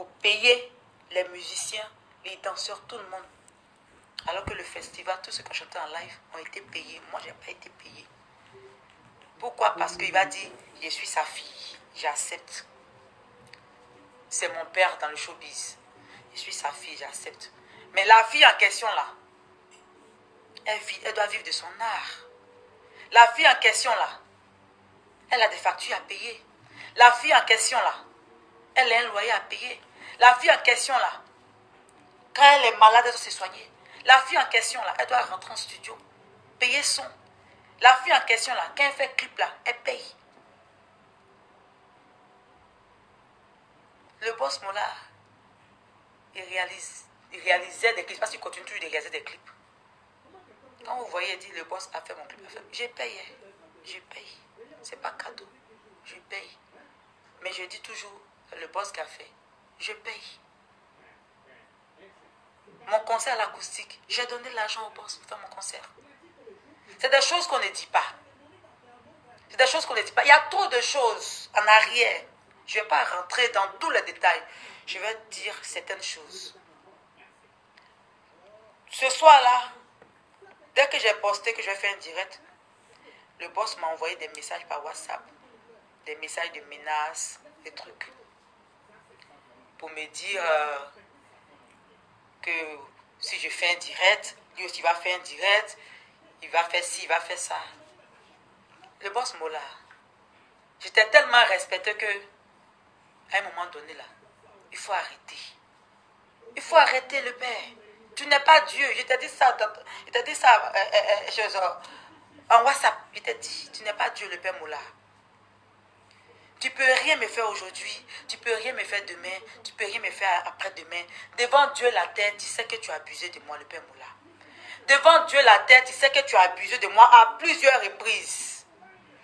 pour payer les musiciens, les danseurs, tout le monde. Alors que le festival, tous ceux qui ont chanté en live ont été payés. Moi, je n'ai pas été payé. Pourquoi? Parce qu'il va dire, je suis sa fille, j'accepte. C'est mon père dans le showbiz. Je suis sa fille, j'accepte. Mais la fille en question là, elle doit vivre de son art. La fille en question là, elle a des factures à payer. La fille en question là, elle a un loyer à payer. La fille en question là, quand elle est malade, elle doit se soigner. La fille en question là, elle doit rentrer en studio, payer son. La fille en question là, quand elle fait clip là, elle paye. Le boss Mola, il réalisait des clips, parce qu'il continue toujours de réaliser des clips. Quand vous voyez, il dit le boss a fait mon clip, je paye, je paye. C'est pas cadeau, je paye. Mais je dis toujours, le boss qui a fait, je paye. Mon concert à l'acoustique, j'ai donné l'argent au boss pour faire mon concert. C'est des choses qu'on ne dit pas. C'est des choses qu'on ne dit pas. Il y a trop de choses en arrière. Je ne vais pas rentrer dans tous les détails. Je vais dire certaines choses. Ce soir-là, dès que j'ai posté que je vais faire un direct, le boss m'a envoyé des messages par WhatsApp. Des messages de menaces, des trucs. Pour me dire que si je fais un direct, lui aussi va faire un direct, il va faire ci, il va faire ça. Le boss Mola, j'étais tellement respecté que, à un moment donné là, il faut arrêter. Il faut arrêter le père. Tu n'es pas Dieu. Je t'ai dit ça, en WhatsApp. Je t'ai dit, tu n'es pas Dieu le père Mola. Tu ne peux rien me faire aujourd'hui, tu ne peux rien me faire demain, tu ne peux rien me faire après-demain. Devant Dieu la terre, tu sais que tu as abusé de moi, le père Moula. Devant Dieu la terre, tu sais que tu as abusé de moi à plusieurs reprises.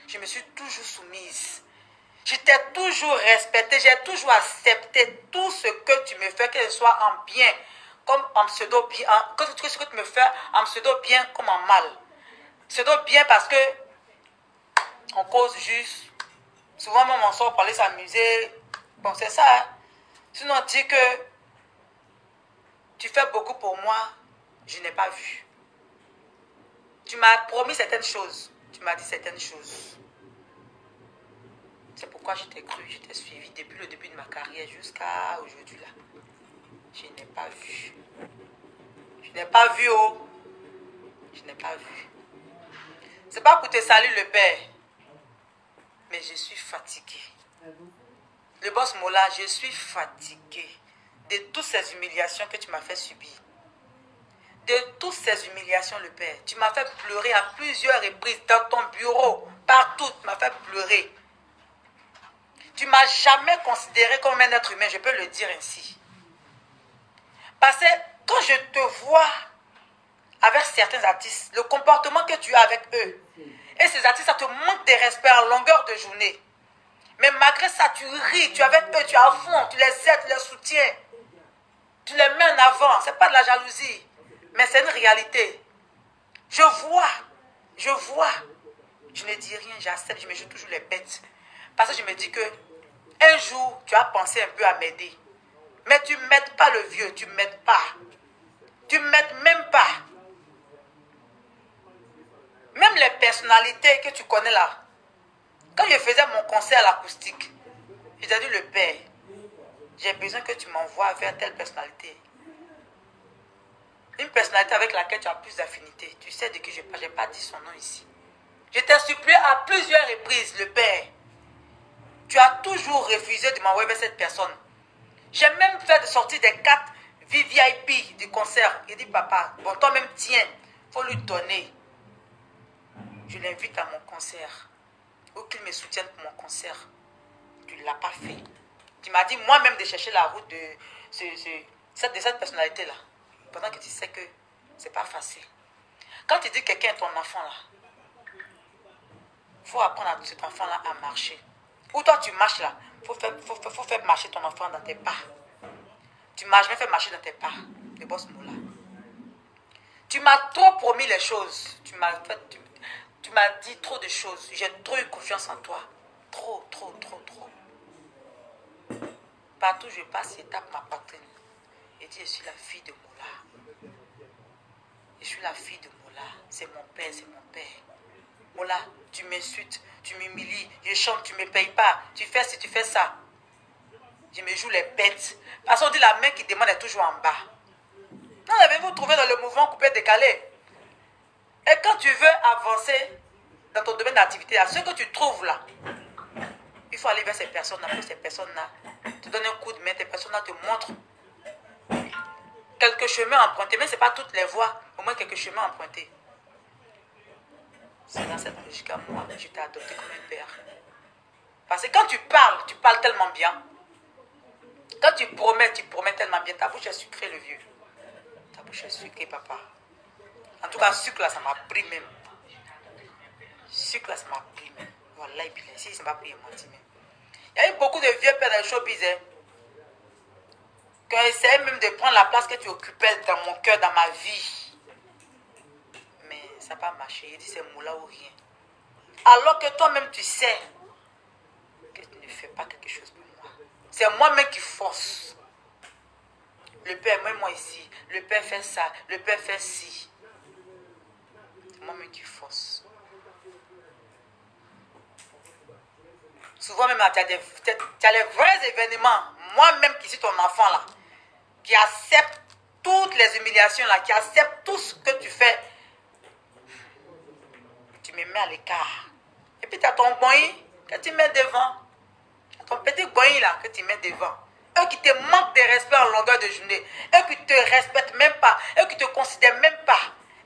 Je me suis toujours soumise. Je t'ai toujours respecté, j'ai toujours accepté tout ce que tu me fais, que ce soit en bien, comme en pseudo bien, que ce que tu me fais en pseudo bien comme en mal. Pseudo bien parce que on cause juste. Souvent, même on sort pour aller s'amuser. Bon, c'est ça. Hein? Sinon, on dit que tu fais beaucoup pour moi, je n'ai pas vu. Tu m'as promis certaines choses. Tu m'as dit certaines choses. C'est pourquoi je t'ai cru, je t'ai suivi depuis le début de ma carrière jusqu'à aujourd'hui là. Je n'ai pas vu. Je n'ai pas vu, oh. Je n'ai pas vu. C'est pas pour te saluer le père. Mais je suis fatiguée. Le boss Mola, je suis fatiguée de toutes ces humiliations que tu m'as fait subir. De toutes ces humiliations, le père. Tu m'as fait pleurer à plusieurs reprises dans ton bureau. Partout, tu m'as fait pleurer. Tu ne m'as jamais considéré comme un être humain, je peux le dire ainsi. Parce que quand je te vois avec certains artistes, le comportement que tu as avec eux, et ces artistes, ça te manque de respect en longueur de journée. Mais malgré ça, tu ris, tu es avec eux, tu es à fond, tu les aides, tu les soutiens. Tu les mets en avant, ce n'est pas de la jalousie, mais c'est une réalité. Je vois, je ne dis rien, j'accepte, je me joue toujours les bêtes. Parce que je me dis que un jour, tu as pensé un peu à m'aider. Mais tu ne m'aides pas le vieux, tu ne m'aides pas. Tu ne m'aides même pas. Même les personnalités que tu connais là. Quand je faisais mon concert à l'acoustique, je t'ai dit le père, j'ai besoin que tu m'envoies vers telle personnalité. Une personnalité avec laquelle tu as plus d'affinité. Tu sais de qui je parle, je n'ai pas dit son nom ici. Je t'ai supplié à plusieurs reprises, le père. Tu as toujours refusé de m'envoyer vers cette personne. J'ai même fait de sortir des 4 VVIP du concert. Il dit, papa, bon, toi-même, tiens, il faut lui donner. Je l'invite à mon concert. Ou qu'il me soutienne pour mon concert. Tu ne l'as pas fait. Tu m'as dit moi-même de chercher la route de cette personnalité-là. Pendant que tu sais que ce n'est pas facile. Quand tu dis que quelqu'un est ton enfant là, il faut apprendre à cet enfant-là à marcher. Ou toi tu marches là, il faut faire marcher ton enfant dans tes pas. Tu m'as jamais fait marcher dans tes pas. Le boss Moula. Tu m'as trop promis les choses. Tu m'as dit trop de choses. J'ai trop eu confiance en toi. Trop. Partout où je passe, je tape ma poitrine. Et dit, je suis la fille de Mola. Je suis la fille de Mola. C'est mon père, c'est mon père. Mola, tu m'insultes, tu m'humilies, je chante, tu ne me payes pas. Tu fais ci, tu fais ça. Je me joue les bêtes. Parce qu'on dit la main qui demande est toujours en bas. Non, avez-vous trouvé dans le mouvement coupé décalé? Et quand tu veux avancer dans ton domaine d'activité, ce que tu trouves là, il faut aller vers ces personnes-là. Parce que ces personnes-là te donnent un coup de main. Ces personnes-là te montrent quelques chemins empruntés. Mais ce n'est pas toutes les voies, au moins quelques chemins empruntés. C'est dans cette logique à moi, je t'ai adopté comme un père. Parce que quand tu parles tellement bien. Quand tu promets tellement bien. Ta bouche est sucrée, le vieux. Ta bouche est sucrée, papa. En tout cas, sucre là, ça m'a pris même. Sucre là, ça m'a pris même. Voilà, et puis si ça m'a pris, menti même. Il y a eu beaucoup de vieux pères dans le showbiz, hein, qui ont essayé même de prendre la place que tu occupais dans mon cœur, dans ma vie. Mais ça n'a pas marché. Il dit c'est moula ou rien. Alors que toi-même, tu sais que tu ne fais pas quelque chose pour moi. C'est moi-même qui force. Le père, même moi ici, le père fait ça, le père fait ci. C'est moi-même qui force. Souvent même, tu as les vrais événements, moi-même qui suis ton enfant là, qui accepte toutes les humiliations là, qui accepte tout ce que tu fais. Tu me mets à l'écart. Et puis tu as ton boing que tu mets devant. Ton petit boing là que tu mets devant. Eux qui te manquent de respect en longueur de journée. Eux qui te respectent même pas. Eux qui te considèrent même pas.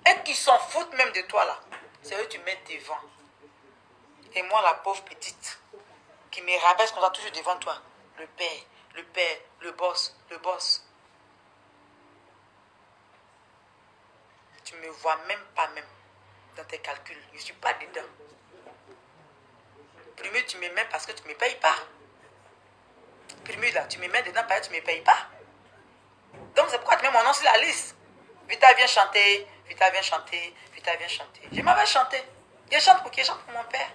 Eux qui s'en foutent même de toi là. C'est eux que tu mets devant. Et moi la pauvre petite qui me rabaisse comme ça toujours devant toi. Le père, le boss, le boss. Tu me vois même pas même dans tes calculs. Je ne suis pas dedans. Premier, tu me mets parce que tu ne me payes pas. Premier, là, tu me mets dedans parce que tu ne me payes pas. Donc, c'est pourquoi tu mets mon nom sur la liste. Vita, viens chanter. Vita, viens chanter. Vita, viens chanter. Je m'avais chanté. Je chante pour qui? Je chante pour mon père.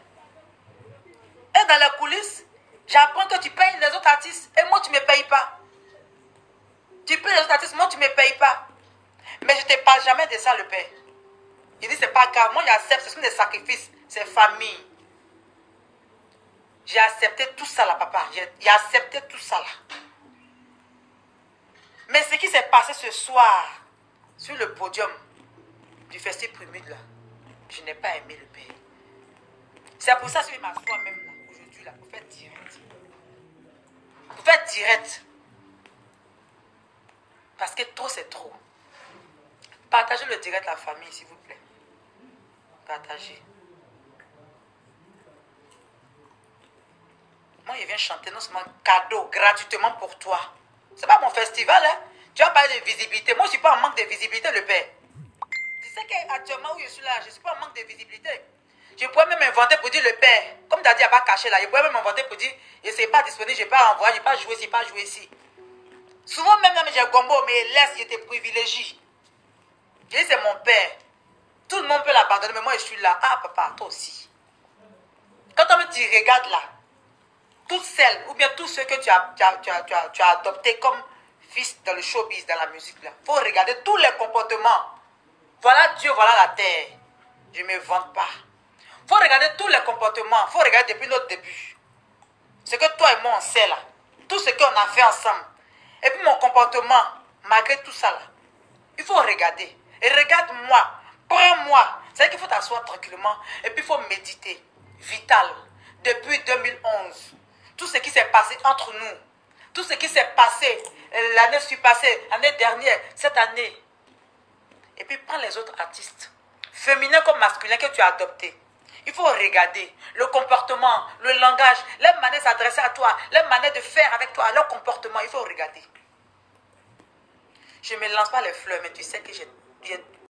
Et dans les coulisses, j'apprends que tu payes les autres artistes et moi, tu ne me payes pas. Tu payes les autres artistes, moi, tu ne me payes pas. Mais je ne te parle jamais de ça, le père. Il dit, c'est pas grave. Moi, j'accepte. Ce sont des sacrifices. C'est famille. J'ai accepté tout ça là, papa. J'ai accepté tout ça là. Mais ce qui s'est passé ce soir, sur le podium du festival Prumude là, je n'ai pas aimé le père. C'est pour ça que je vais m'asseoir même là, aujourd'hui là, pour faire direct. Pour faire direct. Parce que trop c'est trop. Partagez le direct à la famille, s'il vous plaît. Partagez. Moi, je viens chanter non seulement cadeau, gratuitement pour toi. C'est pas mon festival, hein. Tu vas parler de visibilité. Moi, je ne suis pas en manque de visibilité, le père. Tu sais qu'actuellement où je suis là, je ne suis pas en manque de visibilité. Je pourrais même m'inventer pour dire le père. Comme tu as dit, il n'y a pas caché là. Je pourrais même m'inventer pour dire, je ne suis pas disponible, je n'ai pas envoyé, je n'ai pas joué ici, pas joué ici. Souvent même, j'ai gombo, mais laisse, je te privilégie. Je dis, c'est mon père. Tout le monde peut l'abandonner, mais moi, je suis là. Ah, papa, toi aussi. Quand on me dit, regarde là, toutes celles, ou bien tous ceux que tu as adoptés comme fils dans le showbiz, dans la musique là, il faut regarder tous les comportements. Voilà Dieu, voilà la terre. Je ne me vante pas. Il faut regarder tous les comportements. Il faut regarder depuis notre début. Ce que toi et moi on sait là. Tout ce qu'on a fait ensemble. Et puis mon comportement, malgré tout ça là. Il faut regarder. Et regarde-moi. Prends-moi. C'est-à-dire qu'il faut t'asseoir tranquillement. Et puis il faut méditer. Vital. Depuis 2011. Tout ce qui s'est passé entre nous. Tout ce qui s'est passé l'année passée, l'année dernière, cette année. Et puis prends les autres artistes. Féminins comme masculins que tu as adoptés. Il faut regarder le comportement, le langage, les manières de s'adresser à toi, les manières de faire avec toi, leur comportement. Il faut regarder. Je ne me lance pas les fleurs, mais tu sais que j'ai